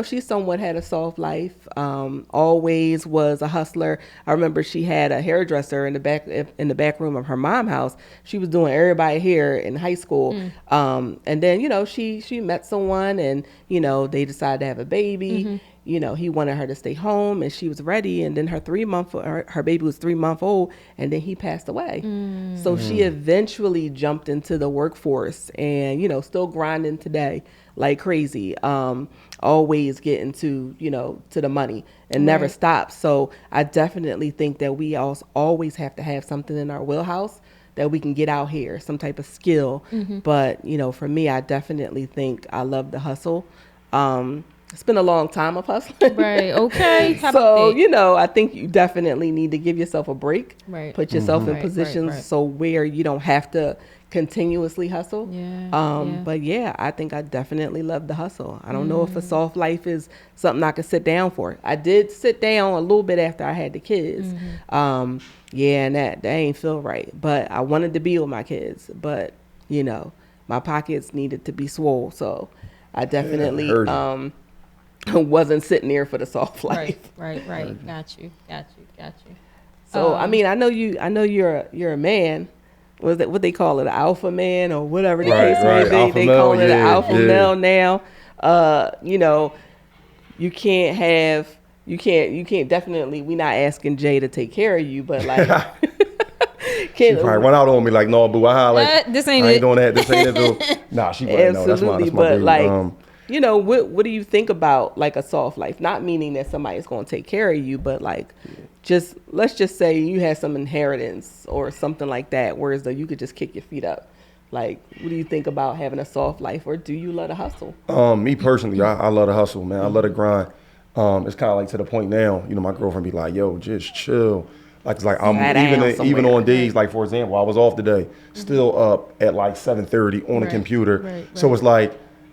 She somewhat had a soft life, always was a hustler. I remember she had a hairdresser in the back room of her mom's house. She was doing everybody hair in high school. And then, she met someone, and, they decided to have a baby. He wanted her to stay home, and she was ready. And then her baby was 3 months old, and then he passed away. So she eventually jumped into the workforce, and, still grinding today like crazy. Always getting to the money and never stop. So I definitely think that we always have to have something in our wheelhouse that we can get out here, some type of skill. But, for me, I definitely think I love the hustle. It's been a long time of hustling. Right. Okay. So, I think you definitely need to give yourself a break. Right. Put yourself in positions so where you don't have to continuously hustle. But yeah, I think I definitely love the hustle. I don't know if a soft life is something I could sit down for. I did sit down a little bit after I had the kids. And that ain't feel right. But I wanted to be with my kids. But, my pockets needed to be swole. So I definitely wasn't sitting there for the soft life. Right. Got you. So I mean, I know you're a man. Was that what they call it, an alpha man or whatever the case may be? They call it an alpha male now. You can't definitely. We're not asking Jay to take care of you, but she probably run out on me like, no, boo, this ain't I ain't it. doing that. This ain't it, boo. Nah, she probably know. That's my but what do you think about a soft life? Not meaning that somebody's going to take care of you, but let's just say you had some inheritance or something like that, whereas though you could just kick your feet up. What do you think about having a soft life, or do you love to hustle? Me personally, I love to hustle, man. I love to grind. It's kind of to the point now, my girlfriend be like, yo, just chill. It's I'm even on days, for example, I was off today, still up at 7:30 on the computer. Right. So it's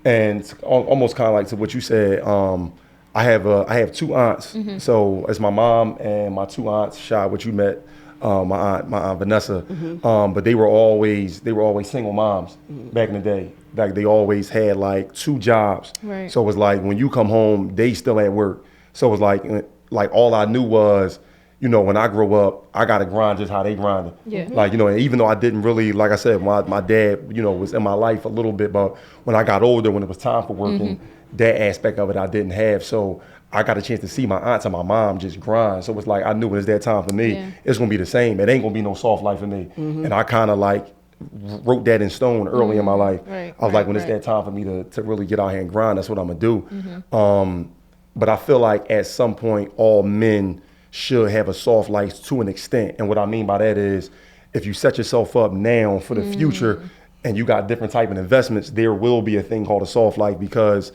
and it's almost kind of to what you said. I have 2 aunts. So it's my mom and my 2 aunts, Shy, which you met, my aunt Vanessa. But they were always single moms back in the day. They always had 2 jobs. Right. So it was when you come home, they still at work. So it was all I knew was, when I grow up, I got to grind just how they grinded. Yeah. And even though I didn't really, like I said, my dad, was in my life a little bit, but when I got older, when it was time for working, that aspect of it I didn't have. So I got a chance to see my aunts and my mom just grind. So it's I knew when it's that time for me, it's going to be the same. It ain't going to be no soft life for me. And I kind of wrote that in stone early in my life. Right. I was when it's that time for me to really get out here and grind, that's what I'm going to do. But I feel at some point, all men should have a soft life to an extent. And what I mean by that is, if you set yourself up now for the future and you got different type of investments, there will be a thing called a soft life, because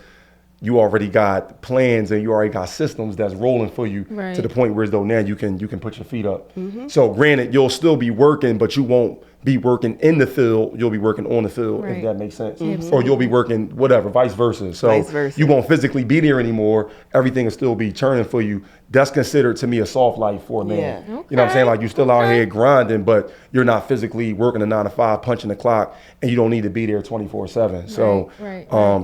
you already got plans and you already got systems that's rolling for you to the point where as though now you can put your feet up. So granted, you'll still be working, but you won't be working in the field. You'll be working on the field, if that makes sense. Or you'll be working whatever, vice versa. So you won't physically be there anymore. Everything will still be churning for you. That's considered to me a soft life for a man. Yeah. Okay. You know what I'm saying? You're still out here grinding, but you're not physically working a 9 to 5, punching the clock, and you don't need to be there 24/7. So,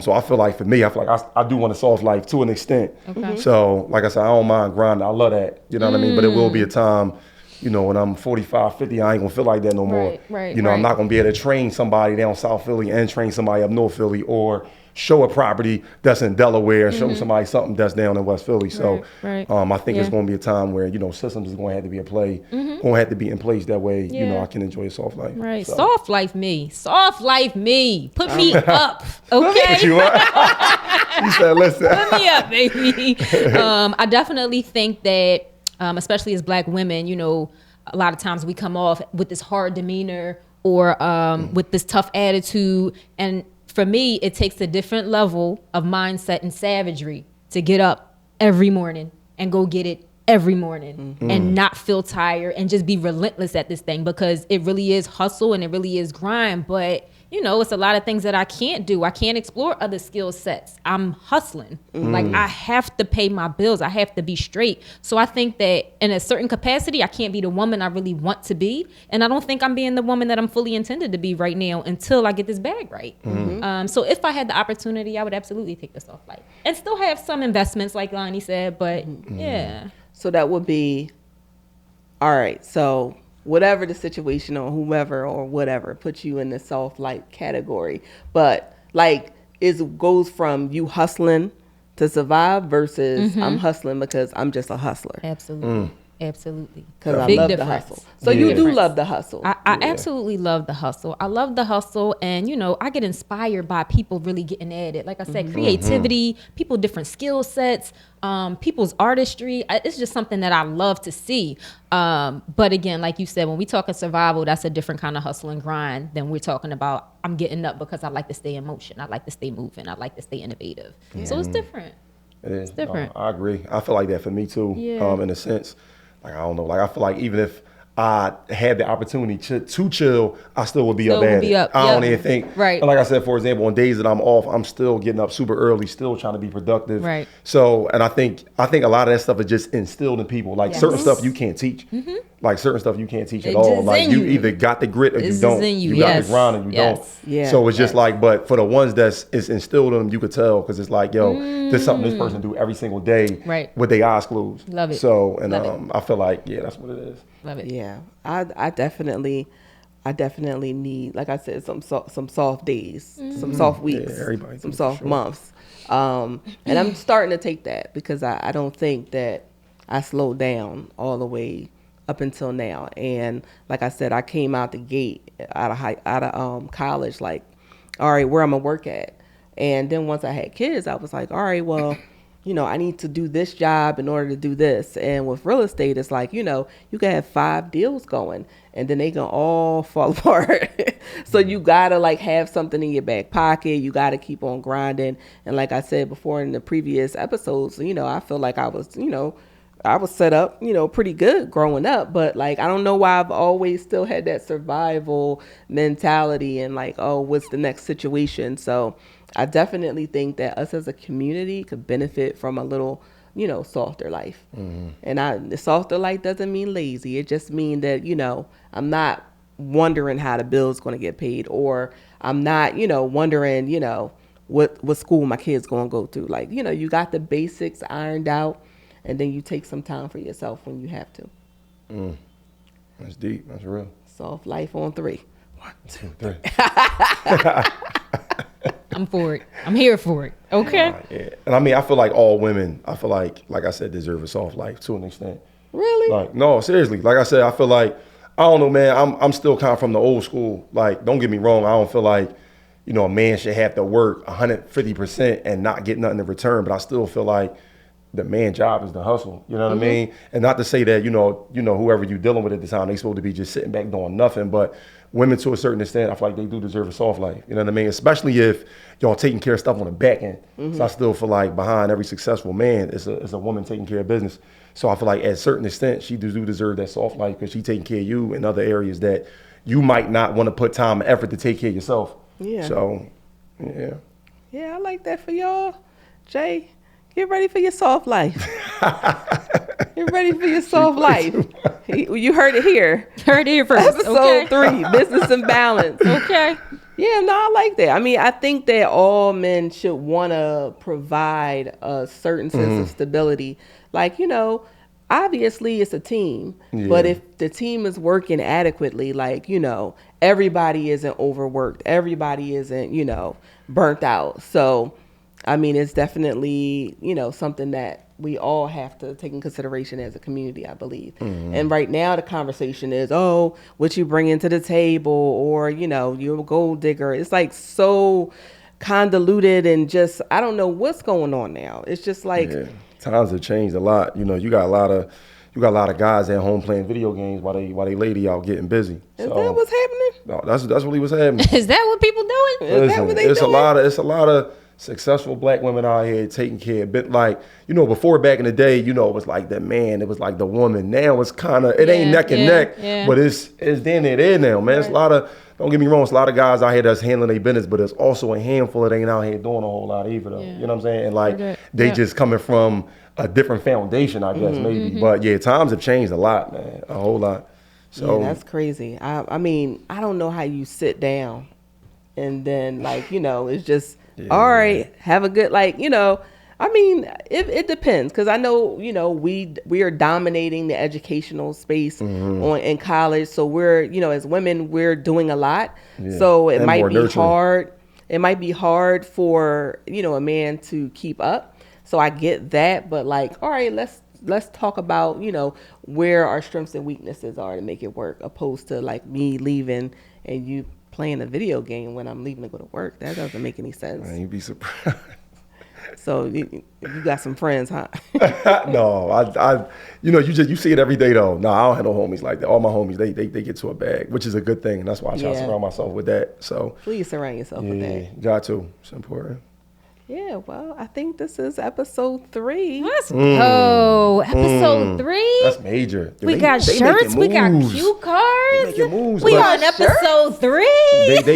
so I feel for me, I do want a soft life to an extent. Okay. So, like I said, I don't mind grinding. I love that. You know what I mean? But it will be a time when I'm 45, 50, I ain't gonna feel like that no more. Right, I'm not gonna be able to train somebody down South Philly and train somebody up North Philly, or show a property that's in Delaware, show somebody something that's down in West Philly. So Right. I think it's gonna be a time where, systems is gonna have to be gonna have to be in place that way, I can enjoy a soft life. Right. So. Soft life me. Put me up. Okay. You said, listen. Put me up, baby. I definitely think that, especially as Black women, a lot of times we come off with this hard demeanor or with this tough attitude. And for me, it takes a different level of mindset and savagery to get up every morning and go get it every morning and not feel tired and just be relentless at this thing, because it really is hustle and it really is grind. But it's a lot of things that I can't do. I can't explore other skill sets. I'm hustling. Like, I have to pay my bills. I have to be straight. So I think that in a certain capacity, I can't be the woman I really want to be. And I don't think I'm being the woman that I'm fully intended to be right now until I get this bag right. So if I had the opportunity, I would absolutely take this off life and still have some investments like Lonnie said. But yeah. So that would be, all right, so whatever the situation or whoever or whatever puts you in the soft life category. But like, it goes from you hustling to survive versus I'm hustling because I'm just a hustler. Absolutely. Absolutely. Because I Big love difference. the hustle. So you do love the hustle. I absolutely love the hustle. I love the hustle. And, I get inspired by people really getting at it. Like I said, creativity, people, different skill sets, people's artistry. It's just something that I love to see. But again, like you said, when we talk of survival, that's a different kind of hustle and grind than we're talking about. I'm getting up because I like to stay in motion. I like to stay moving. I like to stay innovative. So it's different. It is. It's different. I agree. I feel like that for me too, Yeah. in a sense. Like, I don't know. Like, I feel like even if I had the opportunity to chill, I still would be up at it. I don't even think. Right. And like I said, for example, on days that I'm off, I'm still getting up super early, still trying to be productive. Right. So, and I think a lot of that stuff is just instilled in people. Like, certain stuff you can't teach. Like, certain stuff you can't teach at all. Like, you either got the grit or you don't. You got the grind and you don't. Yeah. So it's just like, but for the ones it's instilled in them, you could tell, because it's like, yo, this is something this person do every single day with their eyes closed. Love it. So, and I feel like, that's what it is. Love it. Yeah, I definitely need, like I said, some soft days, some soft weeks, some soft months, and I'm starting to take that because I don't think that I slowed down all the way up until now. And like I said, I came out the gate out of college, like, all right, where I'm gonna work at, and then once I had kids, I was like, all right, well, I need to do this job in order to do this. And with real estate, it's like, you can have 5 deals going and then they can all fall apart. So you gotta like have something in your back pocket. You gotta keep on grinding. And like I said before in the previous episodes, I feel like I was set up, pretty good growing up, but like, I don't know why I've always still had that survival mentality and like, oh, what's the next situation? So I definitely think that us as a community could benefit from a little, softer life. And the softer life doesn't mean lazy. It just means that, I'm not wondering how the bill's going to get paid, or I'm not, wondering, what school my kid's going to go to. Like, you got the basics ironed out, and then you take some time for yourself when you have to. That's deep. That's real. Soft life on 3. 1, 2, 3. I'm for it. I'm here for it. Okay. Yeah. And I mean, I feel like all women, like I said, deserve a soft life to an extent. Really? Like, no, seriously. Like I said, I feel like, I don't know, man, I'm still kind of from the old school. Like, don't get me wrong. I don't feel like, a man should have to work 150% and not get nothing in return. But I still feel like the man's job is to hustle. You know what I mean? And not to say that, whoever you're dealing with at the time, they supposed to be just sitting back doing nothing. But women, to a certain extent, I feel like they do deserve a soft life. You know what I mean? Especially if y'all taking care of stuff on the back end. So I still feel like behind every successful man is a woman taking care of business. So I feel like at a certain extent, she do deserve that soft life, because she taking care of you in other areas that you might not want to put time and effort to take care of yourself. Yeah. So, yeah. Yeah, I like that for y'all. Jay, get ready for your soft life. Get ready for your soft life. You heard it here. Heard it here first. Episode 3, Business and Balance. Okay. Yeah, no, I like that. I mean, I think that all men should want to provide a certain sense of stability. Like, obviously it's a team, Yeah. but if the team is working adequately, like, everybody isn't overworked, everybody isn't, burnt out. So, I mean, it's definitely, something that we all have to take in consideration as a community, I believe. And right now the conversation is, oh, what you bring into the table, or, you're a gold digger. It's like so convoluted and just, I don't know what's going on now. It's just like, Yeah. Times have changed a lot. You got a lot of guys at home playing video games while they lady out getting busy. is that what's happening? No, that's really what's happening. Is that what people doing? Is that what they it's doing? a lot of successful black women out here taking care of it. Like, before back in the day, it was like the man, it was like the woman. Now it's kind of, it ain't neck and neck, but it's damn near there now, man. It's a lot of, don't get me wrong, it's a lot of guys out here that's handling their business, but there's also a handful that ain't out here doing a whole lot either, though. You know what I'm saying? And like, they just coming from a different foundation, I guess, maybe. But yeah, times have changed a lot, man, a whole lot. So yeah, that's crazy. I mean, I don't know how you sit down and then like, it's just, all right, have a good, like, I mean, it depends, because I know, we are dominating the educational space in college. So we're, as women, we're doing a lot. Yeah. So it might be hard. It might be hard for, a man to keep up. So I get that. But like, all right, let's talk about, where our strengths and weaknesses are to make it work, opposed to like me leaving and you playing a video game when I'm leaving to go to work. That doesn't make any sense. Man, you'd be surprised. So you got some friends, huh? No, I you see it every day though. No, I don't have no homies like that. All my homies, they get to a bag, which is a good thing. And that's why I try to surround myself with that. So please surround yourself with that. Got to. It's important. Yeah, well, I think this is episode 3. Let's go. Episode 3. That's major. Dude, we got shirts. We got cue cards. Moves, we on episode 3. They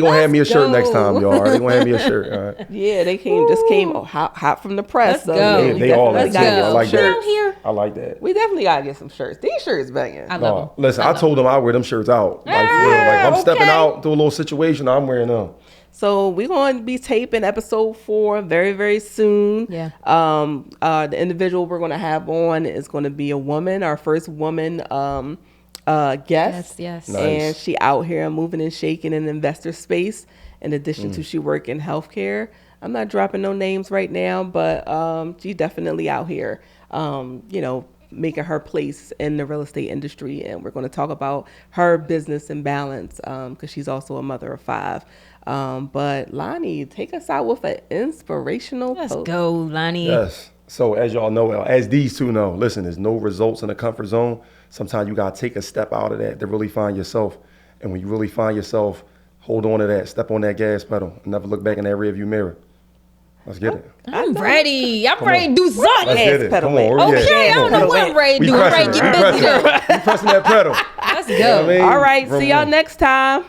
gonna have me a shirt next time, y'all. They gonna have me a shirt. All right. Yeah, they just came hot from the press. Let's go. Yeah, they all let's go. I like that. Here. I like that. We definitely gotta get some shirts. These shirts banging. I love them. Listen, I told them I wear them shirts out. Like, for real. Like, if I'm stepping out to a little situation, I'm wearing them. So we're going to be taping episode 4 very, very soon. Yeah. The individual we're going to have on is going to be a woman, our first woman guest. Yes. Nice. And she out here moving and shaking in the investor space. In addition to she work in healthcare. I'm not dropping no names right now, but she definitely out here, making her place in the real estate industry. And we're going to talk about her business and balance because she's also a mother of 5. But Lonnie, take us out with an inspirational Let's post. go, Lonnie. Yes. So as y'all know, as these two know, listen, there's no results in the comfort zone. Sometimes you got to take a step out of that to really find yourself. And when you really find yourself, hold on to that, step on that gas pedal, and never look back in that rearview mirror. Let's get it. I'm ready. I'm ready to do something. Let's get it. Come on. Okay, I don't know what I'm ready to do. I'm ready to get busy. We pressing that pedal. Let's You know go. what I mean? All right, see y'all next time.